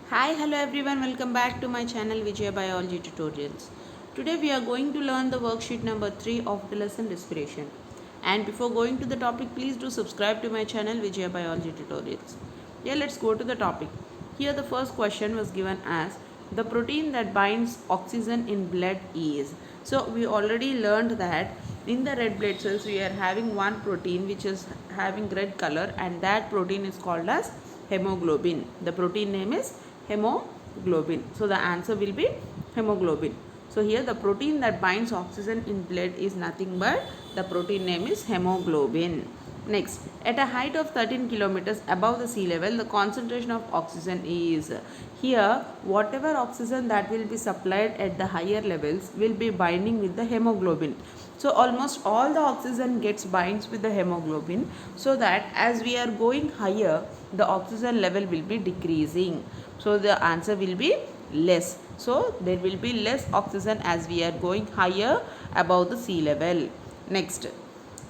Hi, hello everyone, welcome back to my channel Vijaya Biology Tutorials. Today we are going to learn the worksheet number 3 of the lesson respiration. And before going to the topic, please do subscribe to my channel Vijaya Biology Tutorials. Yeah, let's go to the topic. Here the first question was given as the protein that binds oxygen in blood is. So we already learned that in the red blood cells we are having one protein which is having red color, and that protein is called as hemoglobin. The protein name is hemoglobin. So the answer will be hemoglobin. So here the protein that binds oxygen in blood is nothing but the protein name is hemoglobin. Next, at a height of 13 kilometers above the sea level, the concentration of oxygen is. Here, whatever oxygen that will be supplied at the higher levels will be binding with the hemoglobin. So almost all the oxygen gets binds with the hemoglobin, so that as we are going higher, the oxygen level will be decreasing. So the answer will be less. So there will be less oxygen as we are going higher above the sea level. Next,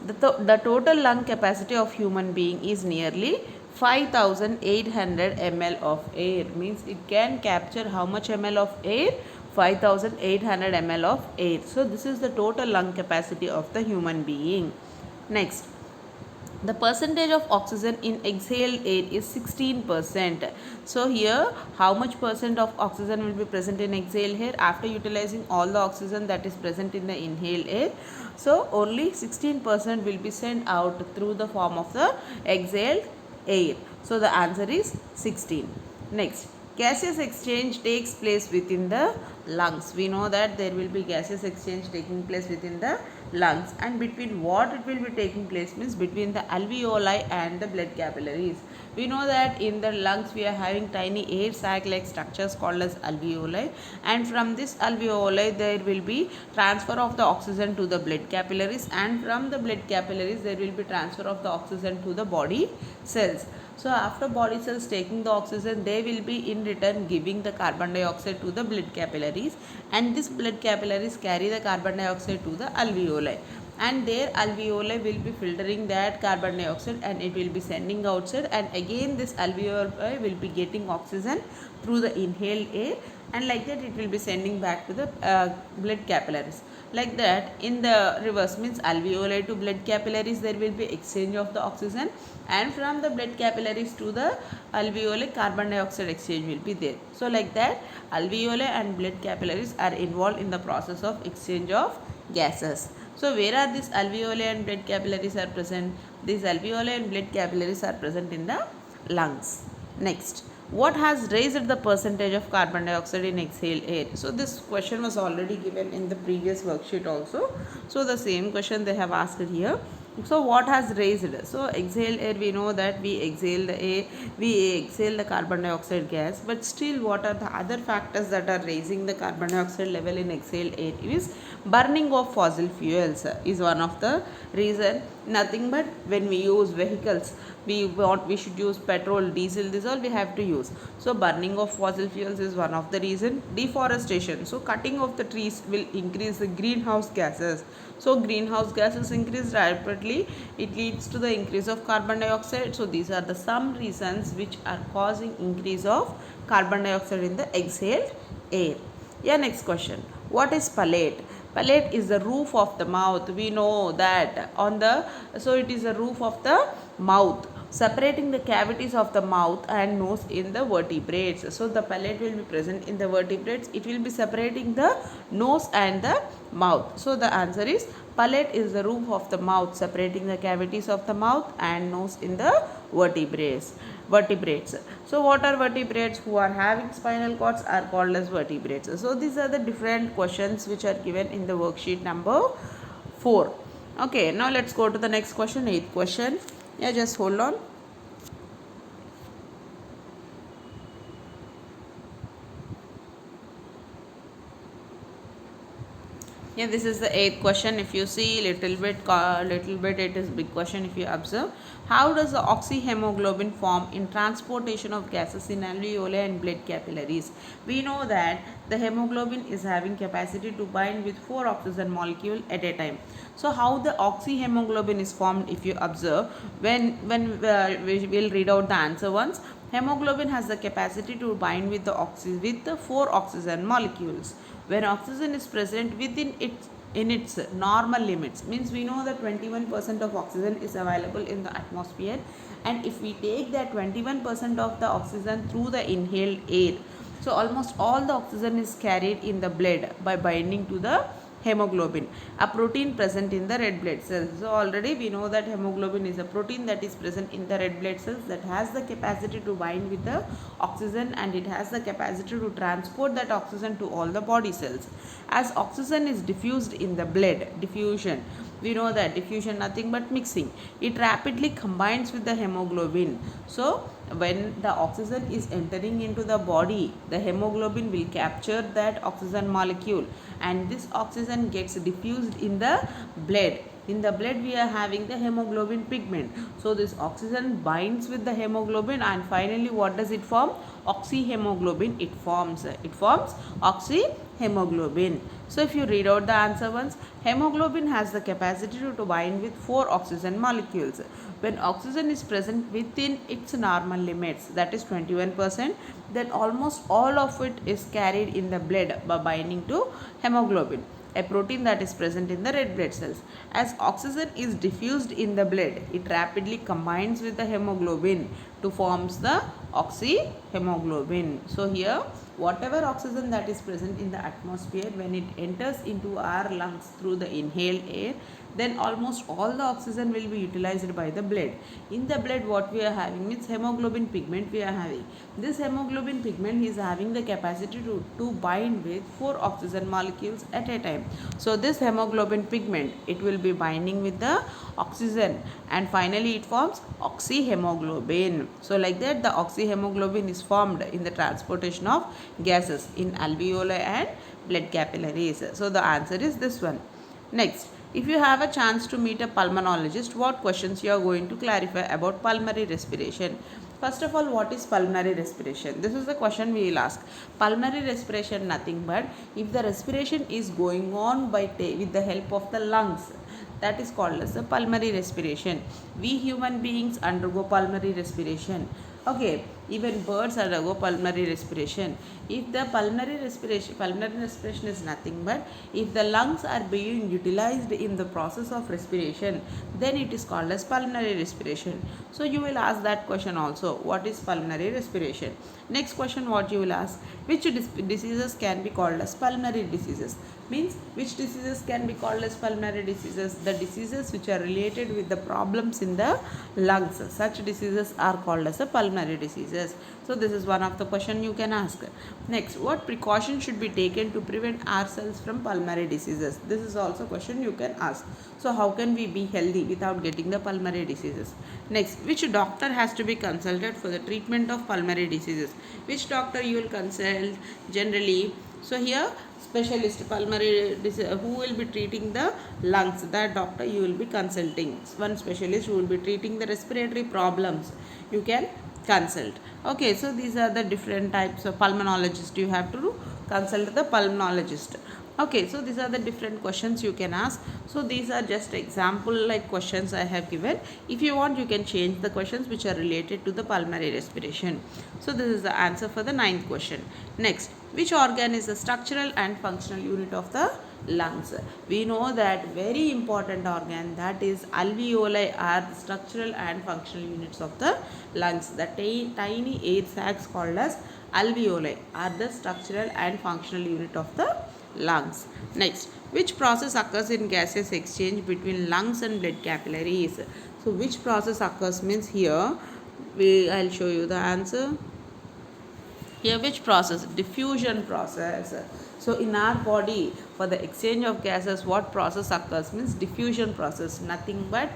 the total lung capacity of human being is nearly 5800 ml of air. Means it can capture how much ml of air? 5800 ml of air. So this is the total lung capacity of the human being. Next, the percentage of oxygen in exhaled air is 16%. So here how much percent of oxygen will be present in exhaled air after utilizing all the oxygen that is present in the inhaled air? So only 16% will be sent out through the form of the exhaled air. So the answer is 16. Next, gaseous exchange takes place within the lungs. We know that there will be gaseous exchange taking place within the lungs, and between what it will be taking place means between the alveoli and the blood capillaries. We know that in the lungs we are having tiny air sac like structures called as alveoli, and from this alveoli there will be transfer of the oxygen to the blood capillaries, and from the blood capillaries there will be transfer of the oxygen to the body cells. So after body cells taking the oxygen, they will be in return giving the carbon dioxide to the blood capillaries, and this blood capillaries carry the carbon dioxide to the alveoli, and their alveoli will be filtering that carbon dioxide and it will be sending outside, and again this alveoli will be getting oxygen through the inhaled air, and like that it will be sending back to the blood capillaries. Like that in the reverse means alveoli to blood capillaries there will be exchange of the oxygen, and from the blood capillaries to the alveoli carbon dioxide exchange will be there. So like that alveoli and blood capillaries are involved in the process of exchange of gases. So where are these alveoli and blood capillaries are present? These alveoli and blood capillaries are present in the lungs. Next, what has raised the percentage of carbon dioxide in exhaled air? So this question was already given in the previous worksheet also. So the same question they have asked here. So what has raised? So exhaled air, we know that we exhale the air, we exhale the carbon dioxide gas, but still what are the other factors that are raising the carbon dioxide level in exhaled air? Is burning of fossil fuels is one of the reason. Nothing but when we use vehicles, we should use petrol, diesel, this all we have to use. So burning of fossil fuels is one of the reason. Deforestation, so cutting of the trees will increase the greenhouse gases. So greenhouse gases increase rapidly, it leads to the increase of carbon dioxide. So these are the some reasons which are causing increase of carbon dioxide in the exhaled air. Yeah, next question, what is palate? Palate is the roof of the mouth. We know that on the, so it is the roof of the mouth, separating the cavities of the mouth and nose in the vertebrates. So the palate will be present in the vertebrates, it will be separating the nose and the mouth. So the answer is palate is the roof of the mouth, separating the cavities of the mouth and nose in the vertebrates. So what are vertebrates? Who are having spinal cords are called as vertebrates. So these are the different questions which are given in the worksheet number 4. Okay, now let's go to the next question, 8th question. Yeah, just hold on. Yeah, this is the 8th question. If you see little bit it is big question. If you observe, how does the oxyhemoglobin form in transportation of gases in alveoli and blood capillaries? We know that the hemoglobin is having capacity to bind with 4 oxygen molecule at a time. So how the oxyhemoglobin is formed? If you observe, when we will read out the answer once. Hemoglobin has the capacity to bind with the 4 oxygen molecules. When oxygen is present within its normal limits, means we know that 21% of oxygen is available in the atmosphere, and if we take that 21% of the oxygen through the inhaled air, so almost all the oxygen is carried in the blood by binding to the hemoglobin, a protein present in the red blood cells. So already we know that hemoglobin is a protein that is present in the red blood cells, that has the capacity to bind with the oxygen, and it has the capacity to transport that oxygen to all the body cells. As oxygen is diffused in the blood, diffusion, we know that diffusion nothing but mixing, it rapidly combines with the hemoglobin. So when the oxygen is entering into the body, the hemoglobin will capture that oxygen molecule, and this oxygen gets diffused in the blood. In the blood we are having the hemoglobin pigment. So this oxygen binds with the hemoglobin, and finally what does it form? Oxyhemoglobin it forms. It forms oxyhemoglobin. So if you read out the answer once, hemoglobin has the capacity to bind with 4 oxygen molecules. When oxygen is present within its normal limits, that is 21%, then almost all of it is carried in the blood by binding to hemoglobin, a protein that is present in the red blood cells. As oxygen is diffused in the blood, it rapidly combines with the hemoglobin to forms the oxyhemoglobin. So here whatever oxygen that is present in the atmosphere, when it enters into our lungs through the inhaled air, then almost all the oxygen will be utilized by the blood. In the blood what we are having means hemoglobin pigment we are having. This hemoglobin pigment is having the capacity to bind with 4 oxygen molecules at a time. So this hemoglobin pigment, it will be binding with the oxygen, and finally it forms oxyhemoglobin. So like that the oxyhemoglobin is formed in the transportation of gases in alveoli and blood capillaries. So the answer is this one. Next, if you have a chance to meet a pulmonologist, what questions you are going to clarify about pulmonary respiration? First of all, what is pulmonary respiration? This is the question we will ask. Pulmonary respiration nothing but if the respiration is going on with the help of the lungs, that is called as a pulmonary respiration. We human beings undergo pulmonary respiration. Okay, even birds undergo pulmonary respiration. If the pulmonary respiration is nothing but if the lungs are being utilized in the process of respiration, then it is called as pulmonary respiration. So you will ask that question also, what is pulmonary respiration? Next question what you will ask, which diseases can be called as pulmonary diseases? Means which diseases can be called as pulmonary diseases? The diseases which are related with the problems in the lungs, such diseases are called as a pulmonary diseases. So this is one of the question you can ask. Next, what precaution should be taken to prevent ourselves from pulmonary diseases? This is also a question you can ask. So how can we be healthy without getting the pulmonary diseases? Next, which doctor has to be consulted for the treatment of pulmonary diseases? Which doctor you will consult generally? So here specialist pulmonary who will be treating the lungs, that doctor you will be consulting. One specialist who will be treating the respiratory problems, you can consult. Okay, so these are the different types of pulmonologist. You have to consult the pulmonologist. Okay, so these are the different questions you can ask. So these are just example like questions I have given. If you want, you can change the questions which are related to the pulmonary respiration. So this is the answer for the 9th question. Next, which organ is the structural and functional unit of the lungs? We know that very important organ, that is alveoli, are the structural and functional units of the lungs. The tiny air sacs called as alveoli are the structural and functional unit of the lungs. Next, which process occurs in gaseous exchange between lungs and blood capillaries? So which process occurs means here I'll show you the answer. Here which process? Diffusion process. So in our body, for the exchange of gases, what process occurs means diffusion process. Nothing but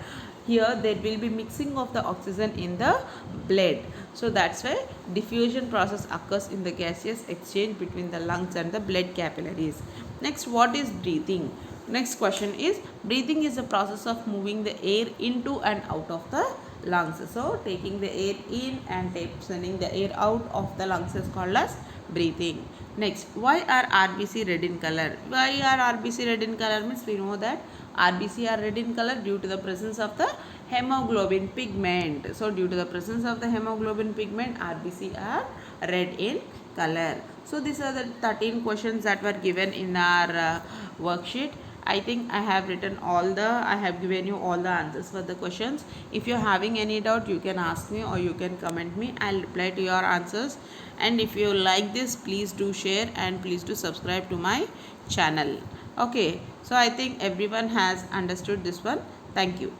here there will be mixing of the oxygen in the blood. So that's why diffusion process occurs in the gaseous exchange between the lungs and the blood capillaries. Next, what is breathing? Next question is, breathing is the process of moving the air into and out of the lungs. So taking the air in and sending the air out of the lungs is called as breathing. Next, why are RBC red in color? Why are RBC red in color means we know that RBC are red in color due to the presence of the hemoglobin pigment. So due to the presence of the hemoglobin pigment, RBC are red in color. So these are the 13 questions that were given in our worksheet. I think I have given you all the answers for the questions. If you're having any doubt, you can ask me or you can comment me. I'll reply to your answers. And if you like this, please do share and please do subscribe to my channel. Okay, so I think everyone has understood this one. Thank you.